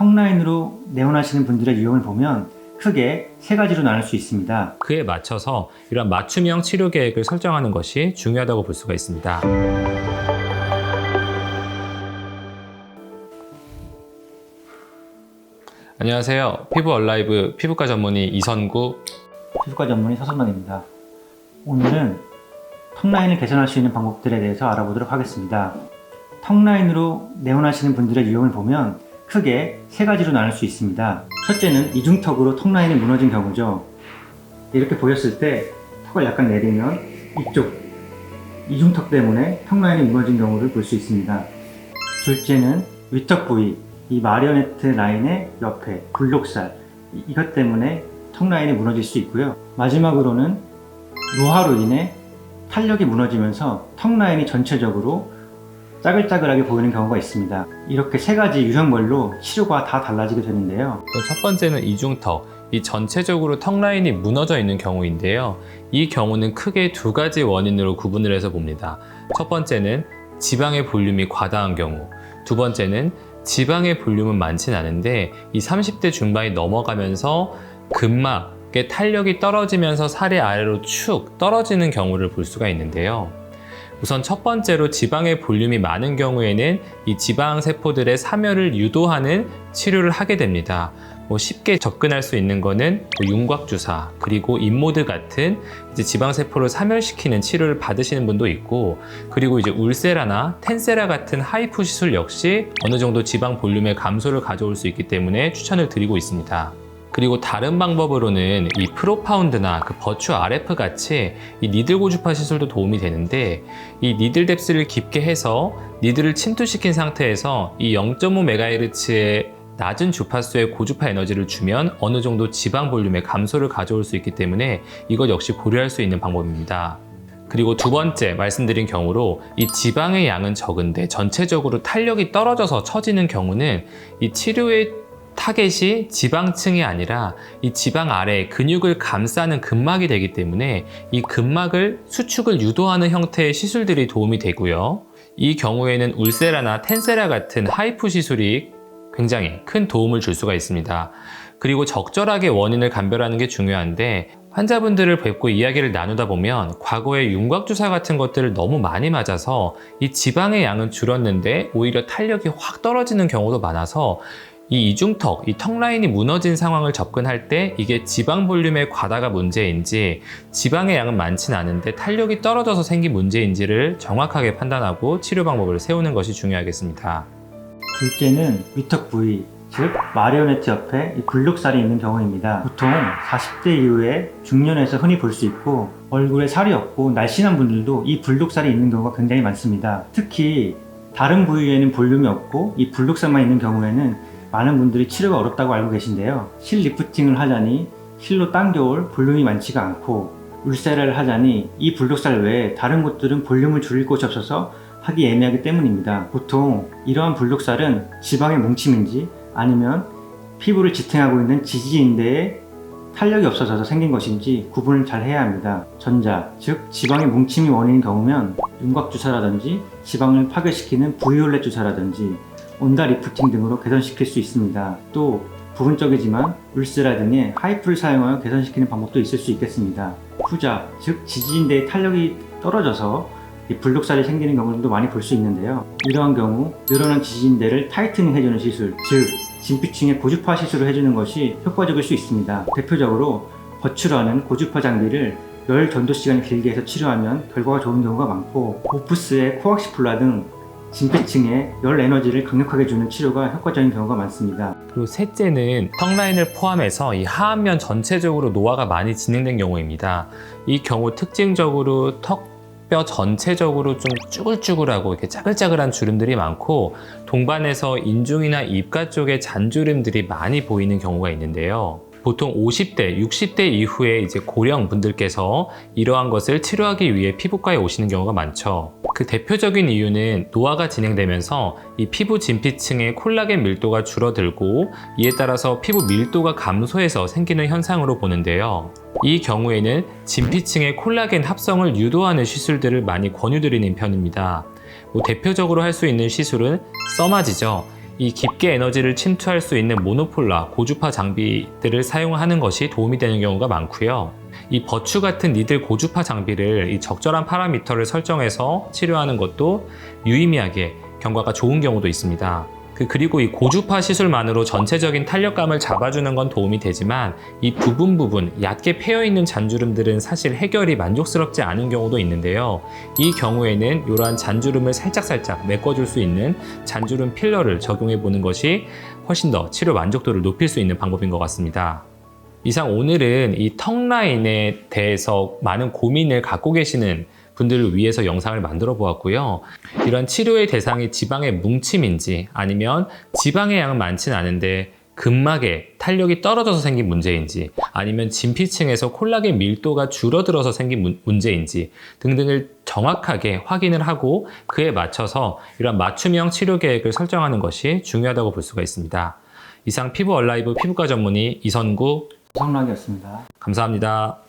턱 라인으로 내원하시는 분들의 유형을 보면 크게 세 가지로 나눌 수 있습니다. 그에 맞춰서 이런 맞춤형 치료 계획을 설정하는 것이 중요하다고 볼 수가 있습니다. 안녕하세요. 피부 얼라이브 피부과 전문의 이선구 피부과 전문의 서선만입니다. 오늘은 턱 라인을 개선할 수 있는 방법들에 대해서 알아보도록 하겠습니다. 턱 라인으로 내원하시는 분들의 유형을 보면 크게 세 가지로 나눌 수 있습니다. 첫째는 이중턱으로 턱 라인이 무너진 경우죠. 이렇게 보였을 때 턱을 약간 내리면 이쪽 이중턱 때문에 턱 라인이 무너진 경우를 볼 수 있습니다. 둘째는 위턱 부위, 이 마리오네트 라인의 옆에 굴욕살, 이것 때문에 턱 라인이 무너질 수 있고요. 마지막으로는 노화로 인해 탄력이 무너지면서 턱 라인이 전체적으로 짜글짜글하게 보이는 경우가 있습니다. 이렇게 세 가지 유형별로 치료가 다 달라지게 되는데요. 첫 번째는 이중턱, 이 전체적으로 턱 라인이 무너져 있는 경우인데요. 이 경우는 크게 두 가지 원인으로 구분을 해서 봅니다. 첫 번째는 지방의 볼륨이 과다한 경우, 두 번째는 지방의 볼륨은 많진 않은데 이 30대 중반이 넘어가면서 근막의 탄력이 떨어지면서 살이 아래로 축 떨어지는 경우를 볼 수가 있는데요. 우선 첫 번째로 지방의 볼륨이 많은 경우에는 이 지방 세포들의 사멸을 유도하는 치료를 하게 됩니다. 쉽게 접근할 수 있는 거는 윤곽 주사, 그리고 인모드 같은 이제 지방 세포를 사멸시키는 치료를 받으시는 분도 있고, 그리고 이제 울세라나 텐세라 같은 하이프 시술 역시 어느 정도 지방 볼륨의 감소를 가져올 수 있기 때문에 추천을 드리고 있습니다. 그리고 다른 방법으로는 이 프로파운드나 버추 RF 같이 이 니들 고주파 시술도 도움이 되는데, 이 니들 뎁스를 깊게 해서 니들을 침투시킨 상태에서 이 0.5MHz의 낮은 주파수의 고주파 에너지를 주면 어느 정도 지방 볼륨의 감소를 가져올 수 있기 때문에 이것 역시 고려할 수 있는 방법입니다. 그리고 두 번째 말씀드린 경우로 이 지방의 양은 적은데 전체적으로 탄력이 떨어져서 처지는 경우는 이 치료의 타겟이 지방층이 아니라 이 지방 아래에 근육을 감싸는 근막이 되기 때문에 이 근막을 수축을 유도하는 형태의 시술들이 도움이 되고요. 이 경우에는 울세라나 텐세라 같은 하이프 시술이 굉장히 큰 도움을 줄 수가 있습니다. 그리고 적절하게 원인을 감별하는 게 중요한데, 환자분들을 뵙고 이야기를 나누다 보면 과거에 윤곽주사 같은 것들을 너무 많이 맞아서 이 지방의 양은 줄었는데 오히려 탄력이 확 떨어지는 경우도 많아서 이 이중턱, 이 턱 라인이 무너진 상황을 접근할 때 이게 지방 볼륨의 과다가 문제인지 지방의 양은 많진 않은데 탄력이 떨어져서 생긴 문제인지를 정확하게 판단하고 치료 방법을 세우는 것이 중요하겠습니다. 둘째는 위턱 부위, 즉 마리오네트 옆에 이 굴욕살이 있는 경우입니다. 보통 40대 이후에 중년에서 흔히 볼 수 있고, 얼굴에 살이 없고 날씬한 분들도 이 굴욕살이 있는 경우가 굉장히 많습니다. 특히 다른 부위에는 볼륨이 없고 이 굴욕살만 있는 경우에는 많은 분들이 치료가 어렵다고 알고 계신데요. 실 리프팅을 하자니 실로 당겨올 볼륨이 많지가 않고, 울세라를 하자니 이 굴욕살 외에 다른 곳들은 볼륨을 줄일 곳이 없어서 하기 애매하기 때문입니다. 보통 이러한 불독살은 지방의 뭉침인지 아니면 피부를 지탱하고 있는 지지인대에 탄력이 없어져서 생긴 것인지 구분을 잘 해야 합니다. 전자, 즉 지방의 뭉침이 원인인 경우면 윤곽주사라든지 지방을 파괴시키는 부위올렛 주사라든지 온다 리프팅 등으로 개선시킬 수 있습니다. 또 부분적이지만 울세라 등의 하이프를 사용하여 개선시키는 방법도 있을 수 있겠습니다. 후자, 즉 지지인대의 탄력이 떨어져서 불독살이 생기는 경우도 많이 볼 수 있는데요. 이러한 경우 늘어난 지지인대를 타이트닝 해주는 시술, 즉 진피층의 고주파 시술을 해주는 것이 효과적일 수 있습니다. 대표적으로 버추라는 고주파 장비를 열 전도 시간이 길게 해서 치료하면 결과가 좋은 경우가 많고, 오프스의 코악시플라 등 진피층에 열 에너지를 강력하게 주는 치료가 효과적인 경우가 많습니다. 그리고 셋째는 턱 라인을 포함해서 이 하안면 전체적으로 노화가 많이 진행된 경우입니다. 이 경우 특징적으로 턱뼈 전체적으로 좀 쭈글쭈글하고 이렇게 짜글짜글한 주름들이 많고, 동반해서 인중이나 입가 쪽에 잔주름들이 많이 보이는 경우가 있는데요. 보통 50대, 60대 이후에 이제 고령 분들께서 이러한 것을 치료하기 위해 피부과에 오시는 경우가 많죠. 그 대표적인 이유는 노화가 진행되면서 이 피부 진피층의 콜라겐 밀도가 줄어들고, 이에 따라서 피부 밀도가 감소해서 생기는 현상으로 보는데요. 이 경우에는 진피층의 콜라겐 합성을 유도하는 시술들을 많이 권유드리는 편입니다. 대표적으로 할 수 있는 시술은 써마지죠. 이 깊게 에너지를 침투할 수 있는 모노폴라, 고주파 장비들을 사용하는 것이 도움이 되는 경우가 많고요. 이 버추 같은 니들 고주파 장비를 이 적절한 파라미터를 설정해서 치료하는 것도 유의미하게 경과가 좋은 경우도 있습니다. 그리고 이 고주파 시술만으로 전체적인 탄력감을 잡아주는 건 도움이 되지만 이 부분 얕게 패여있는 잔주름들은 사실 해결이 만족스럽지 않은 경우도 있는데요. 이 경우에는 이러한 잔주름을 살짝살짝 메꿔줄 수 있는 잔주름 필러를 적용해 보는 것이 훨씬 더 치료 만족도를 높일 수 있는 방법인 것 같습니다. 이상 오늘은 이 턱 라인에 대해서 많은 고민을 갖고 계시는 분들을 위해서 영상을 만들어 보았고요. 이런 치료의 대상이 지방의 뭉침인지 아니면 지방의 양은 많진 않은데 근막에 탄력이 떨어져서 생긴 문제인지 아니면 진피층에서 콜라겐 밀도가 줄어들어서 생긴 문제인지 등등을 정확하게 확인을 하고 그에 맞춰서 이런 맞춤형 치료 계획을 설정하는 것이 중요하다고 볼 수가 있습니다. 이상 피부 얼라이브 피부과 전문의 이선구 성락이었습니다. 감사합니다.